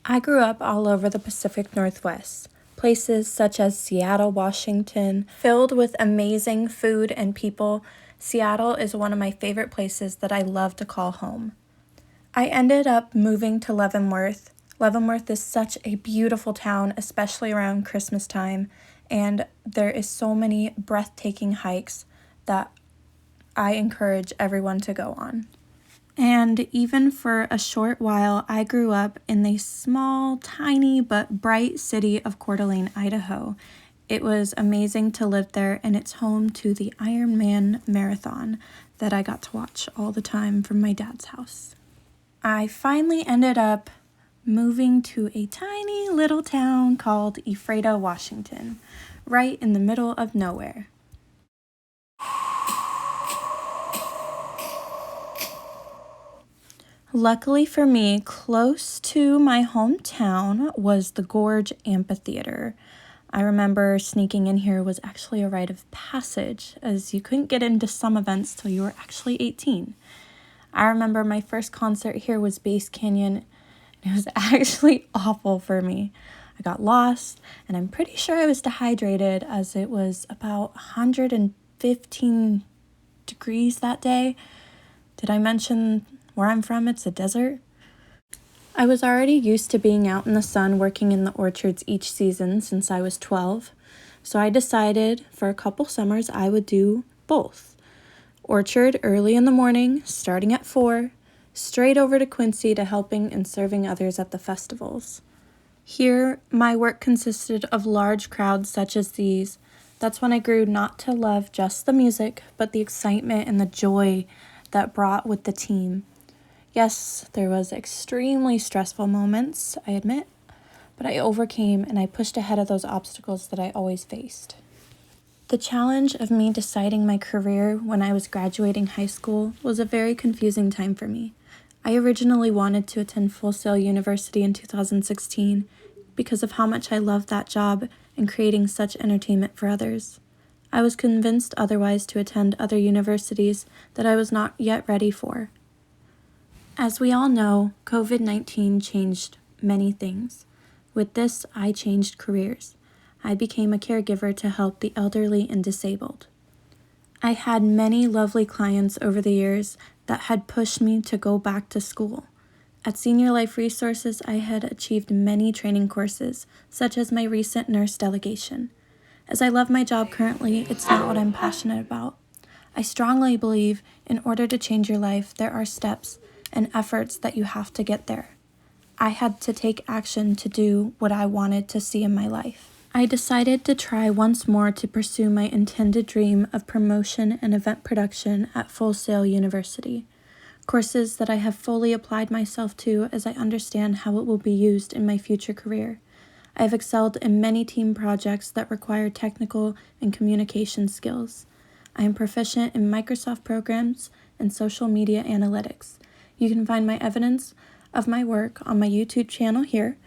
I grew up all over the Pacific Northwest, places such as Seattle, Washington, filled with amazing food and people. Seattle is one of my favorite places that I love to call home. I ended up moving to Leavenworth. Leavenworth is such a beautiful town, especially around Christmas time, and there is so many breathtaking hikes that I encourage everyone to go on. And even for a short while, I grew up in the small, tiny, but bright city of Coeur d'Alene, Idaho. It was amazing to live there, and it's home to the Ironman Marathon that I got to watch all the time from my dad's house. I finally ended up moving to a tiny little town called Ephrata, Washington, right in the middle of nowhere. Luckily for me, close to my hometown was the Gorge Amphitheater. I remember sneaking in here was actually a rite of passage, as you couldn't get into some events till you were actually 18. I remember my first concert here was Bass Canyon, and it was actually awful for me. I got lost, and I'm pretty sure I was dehydrated as it was about 115 degrees that day. Did I mention where I'm from, it's a desert? I was already used to being out in the sun working in the orchards each season since I was 12, so I decided for a couple summers I would do both. Orchard early in the morning, starting at 4, straight over to Quincy to helping and serving others at the festivals. Here, my work consisted of large crowds such as these. That's when I grew not to love just the music, but the excitement and the joy that brought with the team. Yes, there was extremely stressful moments, I admit, but I overcame and I pushed ahead of those obstacles that I always faced. The challenge of me deciding my career when I was graduating high school was a very confusing time for me. I originally wanted to attend Full Sail University in 2016 because of how much I loved that job and creating such entertainment for others. I was convinced otherwise to attend other universities that I was not yet ready for. As we all know, COVID-19 changed many things. With this, I changed careers. I became a caregiver to help the elderly and disabled. I had many lovely clients over the years that had pushed me to go back to school. At Senior Life Resources, I had achieved many training courses, such as my recent nurse delegation. As I love my job currently, it's not what I'm passionate about. I strongly believe in order to change your life, there are steps and efforts that you have to get there. I had to take action to do what I wanted to see in my life. I decided to try once more to pursue my intended dream of promotion and event production at Full Sail University, courses that I have fully applied myself to as I understand how it will be used in my future career. I have excelled in many team projects that require technical and communication skills. I am proficient in Microsoft programs and social media analytics. You can find my evidence of my work on my YouTube channel here,